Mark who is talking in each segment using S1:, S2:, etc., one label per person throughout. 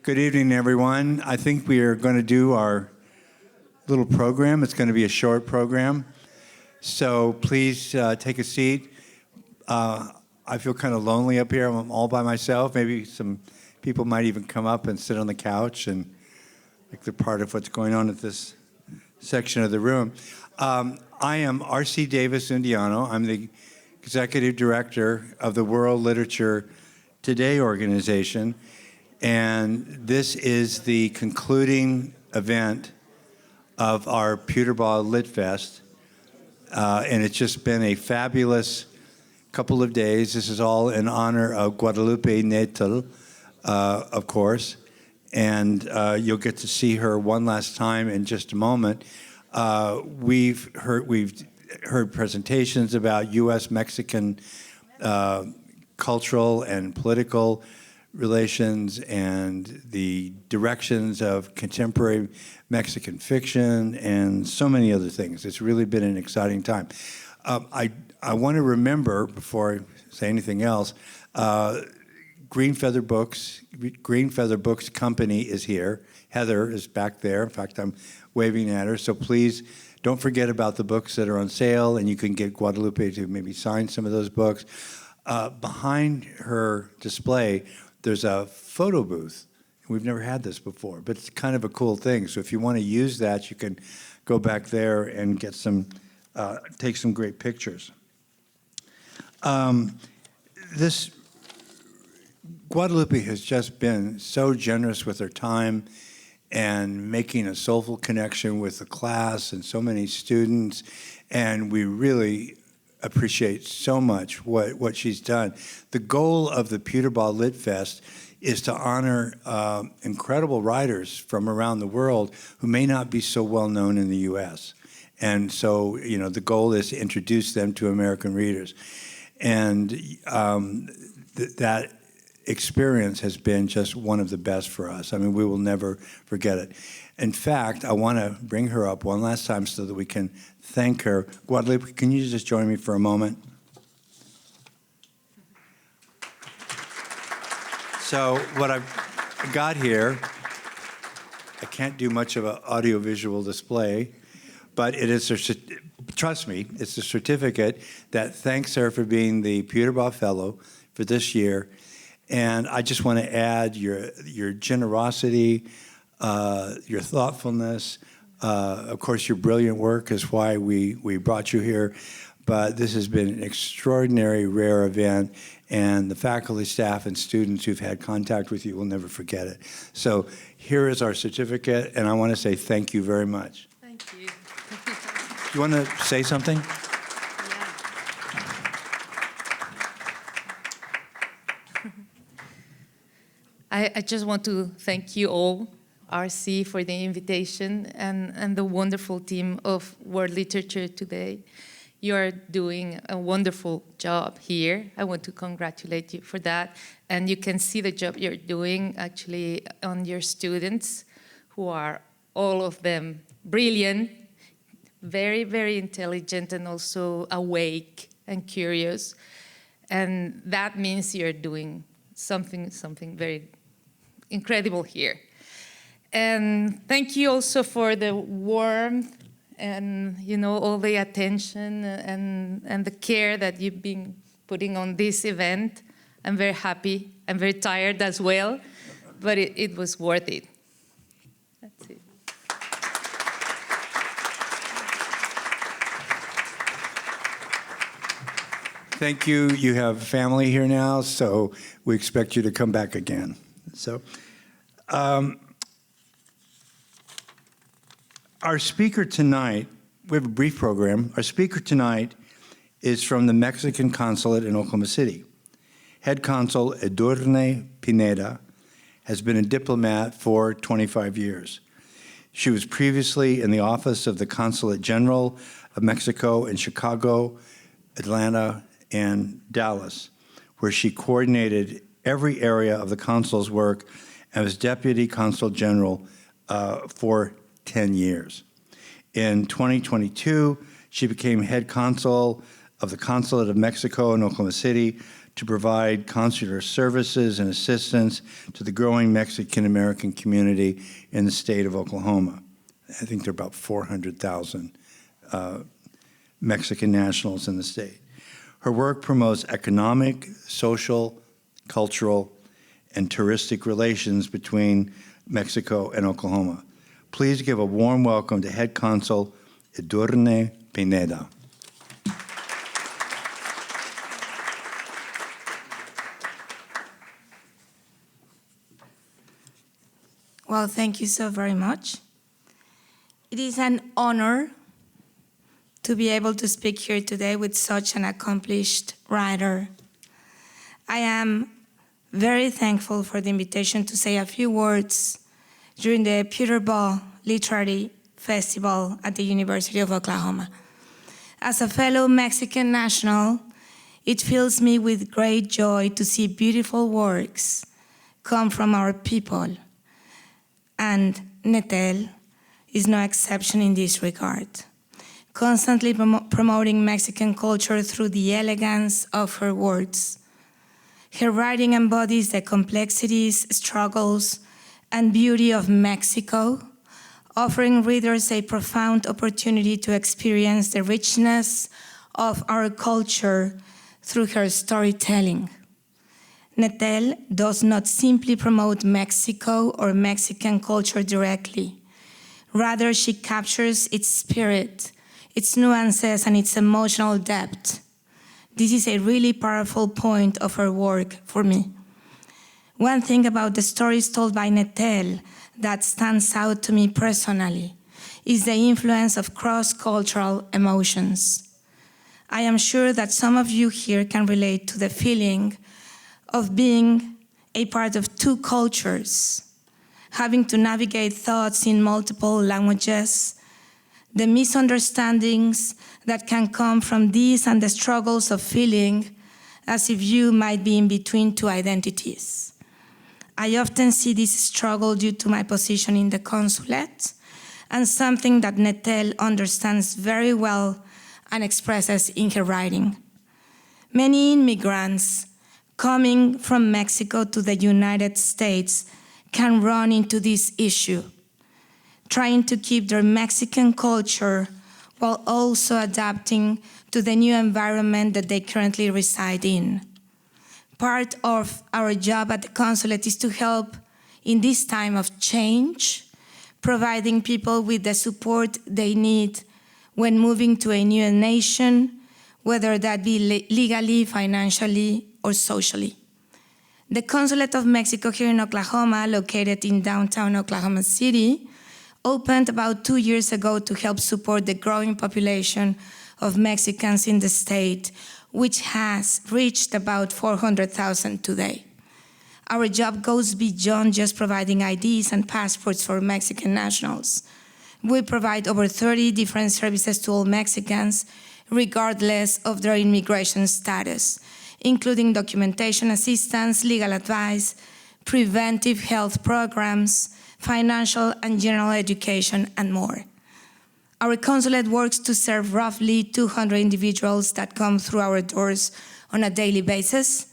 S1: Good evening, everyone. I think we are going to do our little program. It's going to be a short program. So please take a seat. I feel kind of lonely up here. I'm all by myself. Maybe some people might even come up and sit on the couch and like they're part of what's going on at this section of the room. I am R.C. Davis Indiano. I'm the Executive Director of the World Literature Today organization. And this is the concluding event of our Puterbaugh Lit Fest. And it's just been a fabulous couple of days. This is all in honor of Guadalupe Nettel, of course. And you'll get to see her one last time in just a moment. We've heard presentations about U.S.-Mexican cultural and political relations and the directions of contemporary Mexican fiction and so many other things. It's really been an exciting time. I want to remember, before I say anything else, Green Feather Books Company is here. Heather is back there. In fact, I'm waving at her. So please don't forget about the books that are on sale, and you can get Guadalupe to maybe sign some of those books. Behind her display, there's a photo booth. We've never had this before, but it's kind of a cool thing. So if you want to use that, you can go back there and get some, take some great pictures. This Guadalupe has just been so generous with her time and making a soulful connection with the class and so many students, and we really appreciate so much what she's done. The goal of the Puterbaugh Lit Fest is to honor incredible writers from around the world who may not be so well known in the U.S. And so, you know, the goal is to introduce them to American readers. And that experience has been just one of the best for us. I mean, we will never forget it. In fact, I want to bring her up one last time so that we can thank her. Guadalupe, can you just join me for a moment? So what I've got here, I can't do much of an audiovisual display, but it is, trust me, it's a certificate that thanks her for being the Puterbaugh Fellow for this year. And I just want to add your generosity, your thoughtfulness. Of course, your brilliant work is why we brought you here. But this has been an extraordinary, rare event. And the faculty, staff, and students who've had contact with you will never forget it. So here is our certificate. And I want to say thank you very much.
S2: Thank you.
S1: Do you want to say something?
S2: I just want to thank you all, RC, for the invitation and the wonderful team of World Literature Today. You are doing a wonderful job here. I want to congratulate you for that. And you can see the job you're doing actually on your students, who are all of them brilliant, very, very intelligent, and also awake and curious. And that means you're doing something very incredible here. And thank you also for the warmth and, you know, all the attention and the care that you've been putting on this event. I'm very happy. I'm very tired as well, but it was worth it. That's it.
S1: Thank you. You have family here now, so we expect you to come back again. So, our speaker tonight, we have a brief program. Our speaker tonight is from the Mexican consulate in Oklahoma City. Head Consul Edurne Pineda has been a diplomat for 25 years. She was previously in the office of the Consulate General of Mexico in Chicago, Atlanta, and Dallas, where she coordinated every area of the consul's work and was Deputy Consul General for 10 years. In 2022, she became Head Consul of the Consulate of Mexico in Oklahoma City to provide consular services and assistance to the growing Mexican-American community in the state of Oklahoma. I think there are about 400,000 Mexican nationals in the state. Her work promotes economic, social, cultural, and touristic relations between Mexico and Oklahoma. Please give a warm welcome to Head Consul Edurne Pineda.
S3: Well, thank you so very much. It is an honor to be able to speak here today with such an accomplished writer. I am very thankful for the invitation to say a few words during the Puterbaugh Lit Festival at the University of Oklahoma. As a fellow Mexican national, it fills me with great joy to see beautiful works come from our people. And Nettel is no exception in this regard, constantly promoting Mexican culture through the elegance of her words. Her writing embodies the complexities, struggles, and beauty of Mexico, offering readers a profound opportunity to experience the richness of our culture through her storytelling. Nettel does not simply promote Mexico or Mexican culture directly. Rather, she captures its spirit, its nuances, and its emotional depth. This is a really powerful point of her work for me. One thing about the stories told by Nettel that stands out to me personally is the influence of cross-cultural emotions. I am sure that some of you here can relate to the feeling of being a part of two cultures, having to navigate thoughts in multiple languages, the misunderstandings that can come from these, and the struggles of feeling as if you might be in between two identities. I often see this struggle due to my position in the consulate, and something that Nettel understands very well and expresses in her writing. Many immigrants coming from Mexico to the United States can run into this issue, trying to keep their Mexican culture while also adapting to the new environment that they currently reside in. Part of our job at the consulate is to help in this time of change, providing people with the support they need when moving to a new nation, whether that be legally, financially, or socially. The Consulate of Mexico here in Oklahoma, located in downtown Oklahoma City, opened about 2 years ago to help support the growing population of Mexicans in the state, which has reached about 400,000 today. Our job goes beyond just providing IDs and passports for Mexican nationals. We provide over 30 different services to all Mexicans, regardless of their immigration status, including documentation assistance, legal advice, preventive health programs, financial and general education, and more. Our consulate works to serve roughly 200 individuals that come through our doors on a daily basis,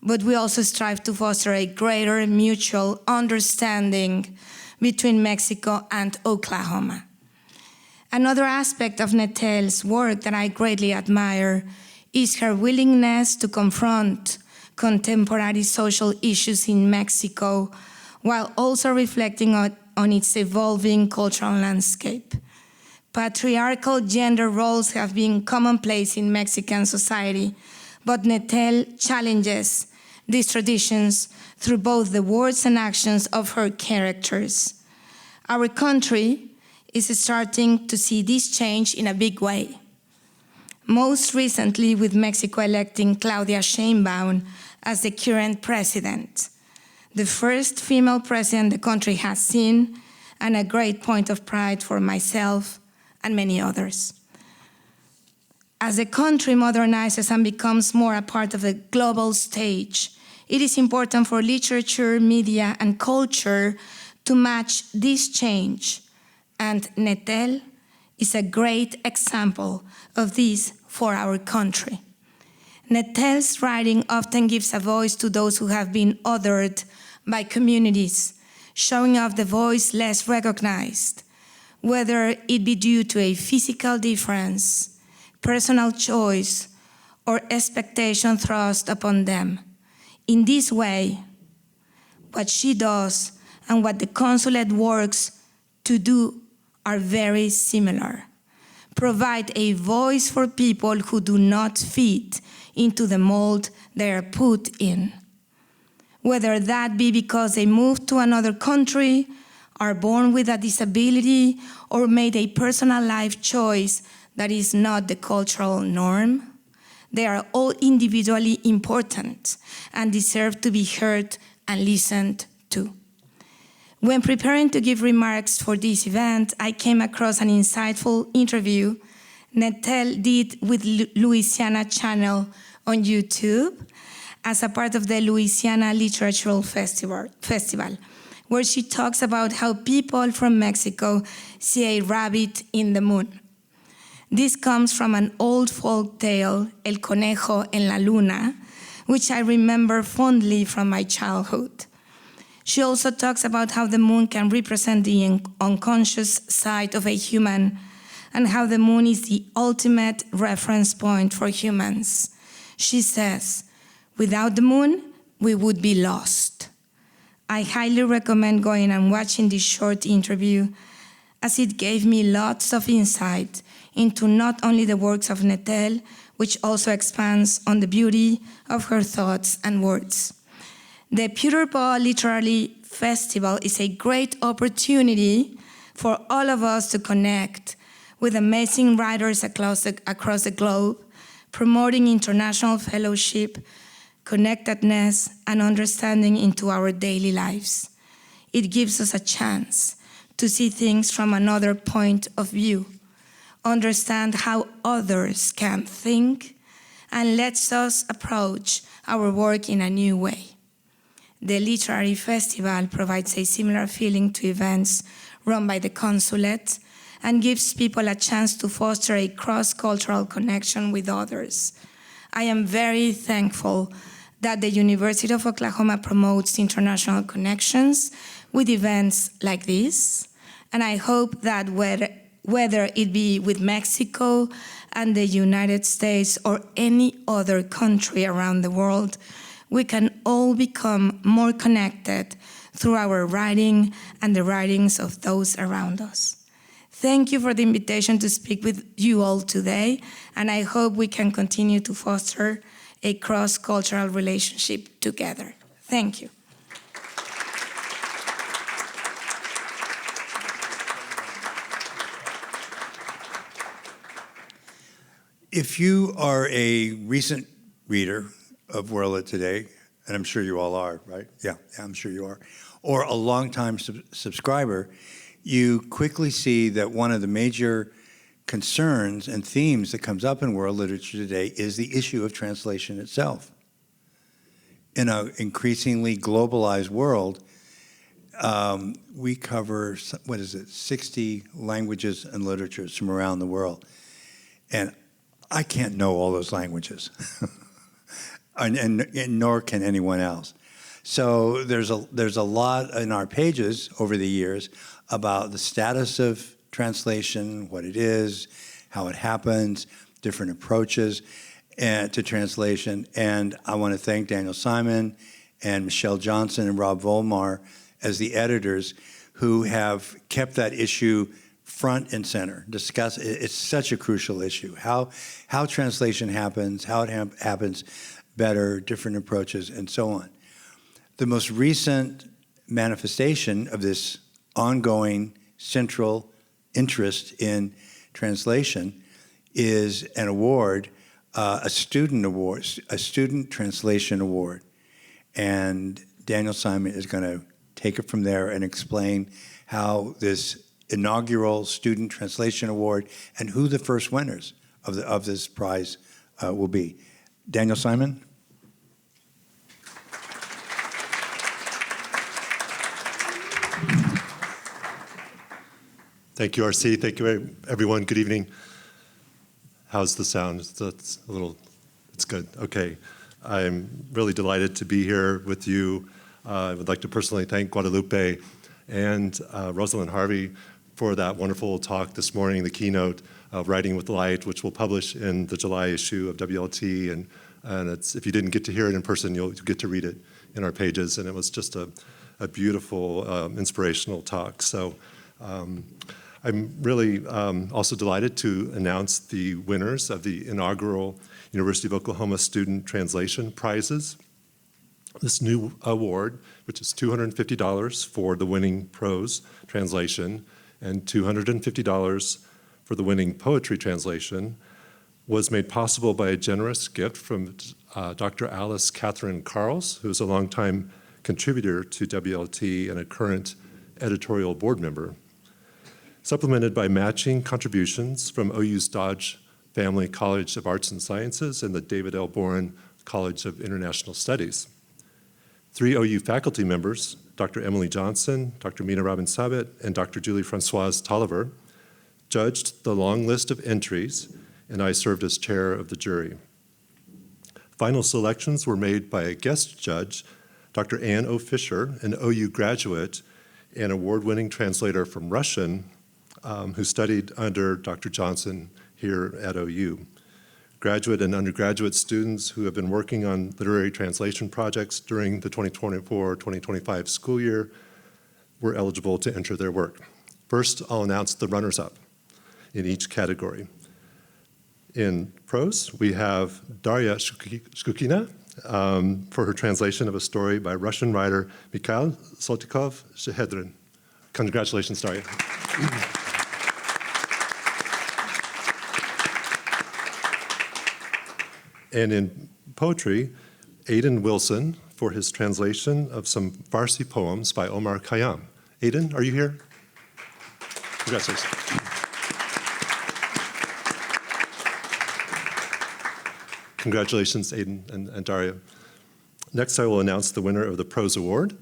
S3: but we also strive to foster a greater mutual understanding between Mexico and Oklahoma. Another aspect of Nettel's work that I greatly admire is her willingness to confront contemporary social issues in Mexico while also reflecting on its evolving cultural landscape. Patriarchal gender roles have been commonplace in Mexican society, but Nettel challenges these traditions through both the words and actions of her characters. Our country is starting to see this change in a big way. Most recently with Mexico electing Claudia Sheinbaum as the current president, the first female president the country has seen, and a great point of pride for myself and many others. As the country modernizes and becomes more a part of the global stage, it is important for literature, media, and culture to match this change, and Nettel is a great example of this for our country. Nettel's writing often gives a voice to those who have been othered by communities, showing off the voice less recognized, whether it be due to a physical difference, personal choice, or expectation thrust upon them. In this way, what she does and what the consulate works to do are very similar. Provide a voice for people who do not fit into the mold they are put in, whether that be because they moved to another country, are born with a disability, or made a personal life choice that is not the cultural norm. They are all individually important and deserve to be heard and listened to. When preparing to give remarks for this event, I came across an insightful interview Nettel did with Louisiana Channel on YouTube as a part of the Louisiana Literature Festival, where she talks about how people from Mexico see a rabbit in the moon. This comes from an old folk tale, El Conejo en la Luna, which I remember fondly from my childhood. She also talks about how the moon can represent the unconscious side of a human and how the moon is the ultimate reference point for humans. She says, without the moon, we would be lost. I highly recommend going and watching this short interview, as it gave me lots of insight into not only the works of Nettel, which also expands on the beauty of her thoughts and words. The Puterbaugh Lit Festival is a great opportunity for all of us to connect with amazing writers across the globe, promoting international fellowship, connectedness, and understanding into our daily lives. It gives us a chance to see things from another point of view, understand how others can think, and lets us approach our work in a new way. The Literary Festival provides a similar feeling to events run by the consulate and gives people a chance to foster a cross-cultural connection with others. I am very thankful that the University of Oklahoma promotes international connections with events like this, and I hope that whether it be with Mexico and the United States or any other country around the world, we can all become more connected through our writing and the writings of those around us. Thank you for the invitation to speak with you all today, and I hope we can continue to foster a cross-cultural relationship together. Thank you.
S1: If you are a recent reader of World Lit today, and I'm sure you all are, right? Yeah, I'm sure you are, or a longtime subscriber, you quickly see that one of the major concerns and themes that comes up in world literature today is the issue of translation itself. In an increasingly globalized world, we cover, 60 languages and literatures from around the world. And I can't know all those languages, and nor can anyone else. So there's a lot in our pages over the years about the status of translation, what it is, how it happens, different approaches to translation. And I want to thank Daniel Simon and Michelle Johnson and Rob Volmar as the editors who have kept that issue front and center. It's such a crucial issue, how translation happens, how it happens better, different approaches, and so on. The most recent manifestation of this ongoing central interest in translation is an award, a student translation award. And Daniel Simon is going to take it from there and explain how this inaugural student translation award and who the first winners of this prize will be. Daniel Simon?
S4: Thank you, RC. Thank you, everyone. Good evening. How's the sound? It's It's good. Okay. I'm really delighted to be here with you. I would like to personally thank Guadalupe and Rosalind Harvey for that wonderful talk this morning, the keynote of Writing with Light, which we'll publish in the July issue of WLT. And if you didn't get to hear it in person, you'll get to read it in our pages. And it was just a beautiful, inspirational talk. So I'm really also delighted to announce the winners of the inaugural University of Oklahoma Student Translation Prizes. This new award, which is $250 for the winning prose translation and $250 for the winning poetry translation, was made possible by a generous gift from Dr. Alice Catherine Carls, who's a longtime contributor to WLT and a current editorial board member, supplemented by matching contributions from OU's Dodge Family College of Arts and Sciences and the David L. Boren College of International Studies. 3 OU faculty members, Dr. Emily Johnson, Dr. Mina Robin-Sabit, and Dr. Julie Francoise Tolliver, judged the long list of entries, and I served as chair of the jury. Final selections were made by a guest judge, Dr. Ann O. Fisher, an OU graduate and award-winning translator from Russian, who studied under Dr. Johnson here at OU. Graduate and undergraduate students who have been working on literary translation projects during the 2024-2025 school year were eligible to enter their work. First, I'll announce the runners-up in each category. In prose, we have Daria Shkukina for her translation of a story by Russian writer Mikhail Saltykov-Shchedrin. Congratulations, Daria. And in poetry, Aidan Wilson for his translation of some Farsi poems by Omar Khayyam. Aidan, are you here? Congratulations. Congratulations, Aidan and Daria. Next, I will announce the winner of the Prose Award.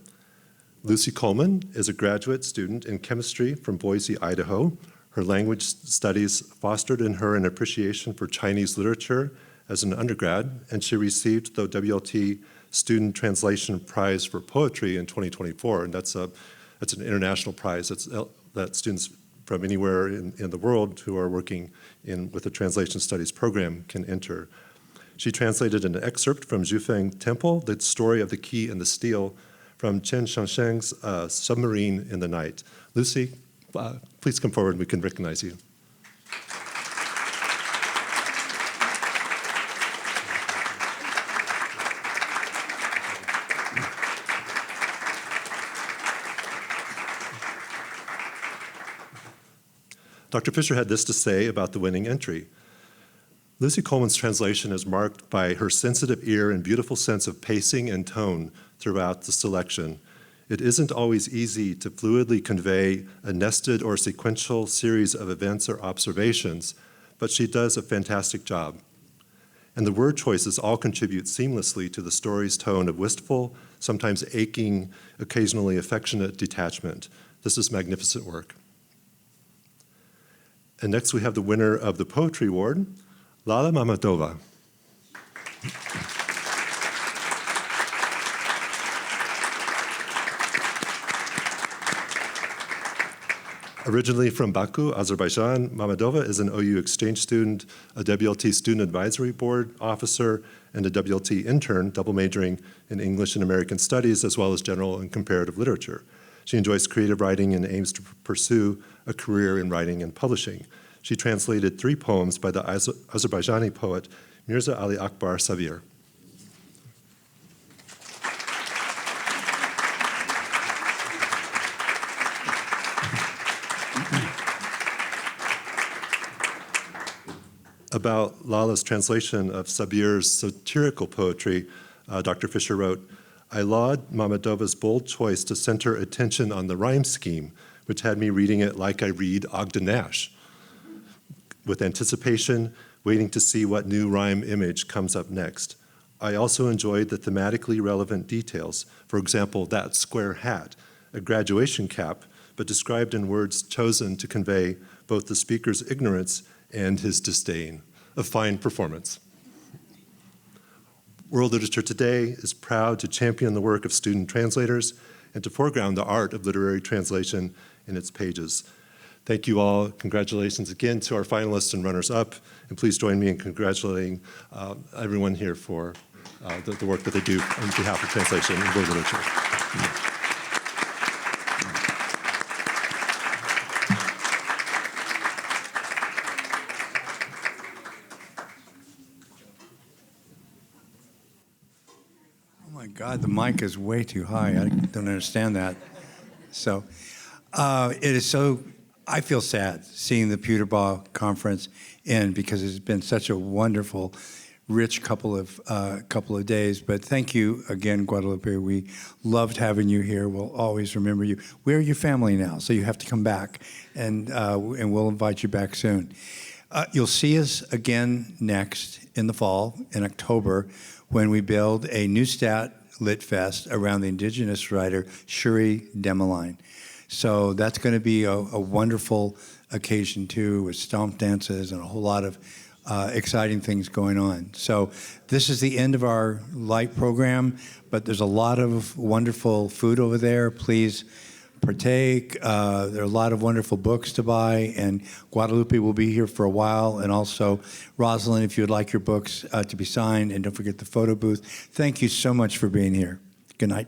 S4: Lucy Coleman is a graduate student in chemistry from Boise, Idaho. Her language studies fostered in her an appreciation for Chinese literature as an undergrad, and she received the WLT Student Translation Prize for Poetry in 2024, and that's an international prize that students from anywhere in the world who are working with a translation studies program can enter. She translated an excerpt from Zhufeng Temple, the story of the key and the steel, from Chen Shangsheng's Submarine in the Night. Lucy, please come forward and we can recognize you. Dr. Fisher had this to say about the winning entry. Lucy Coleman's translation is marked by her sensitive ear and beautiful sense of pacing and tone throughout the selection. It isn't always easy to fluidly convey a nested or sequential series of events or observations, but she does a fantastic job. And the word choices all contribute seamlessly to the story's tone of wistful, sometimes aching, occasionally affectionate detachment. This is magnificent work. And next we have the winner of the Poetry Award, Lala Mamadova. Originally from Baku, Azerbaijan, Mamadova is an OU exchange student, a WLT Student Advisory Board officer, and a WLT intern, double majoring in English and American Studies, as well as general and comparative literature. She enjoys creative writing and aims to pursue a career in writing and publishing. She translated 3 poems by the Azerbaijani poet Mirza Ali Akbar Sabir. About Lala's translation of Sabir's satirical poetry, Dr. Fisher wrote, "I laud Mamadova's bold choice to center attention on the rhyme scheme, which had me reading it like I read Ogden Nash, with anticipation, waiting to see what new rhyme image comes up next. I also enjoyed the thematically relevant details, for example, that square hat, a graduation cap, but described in words chosen to convey both the speaker's ignorance and his disdain." A fine performance. World Literature Today is proud to champion the work of student translators and to foreground the art of literary translation in its pages. Thank you all. Congratulations again to our finalists and runners-up, and please join me in congratulating everyone here for the work that they do on behalf of translation and world literature.
S1: Oh my God, the mic is way too high. I don't understand that. So it is so, I feel sad seeing the Puterbaugh conference end because it's been such a wonderful, rich couple of days. But thank you again, Guadalupe. We loved having you here. We'll always remember you. We're your family now, so you have to come back, and we'll invite you back soon. You'll see us again next in the fall, in October, when we build a Neustadt Lit Fest around the Indigenous writer Shuri Demeline. So that's going to be a wonderful occasion too, with stomp dances and a whole lot of exciting things going on. So this is the end of our light program, but there's a lot of wonderful food over there. Please partake. There are a lot of wonderful books to buy, and Guadalupe will be here for a while, and also Rosalind, if you would like your books to be signed, and don't forget the photo booth. Thank you so much for being here. Good night.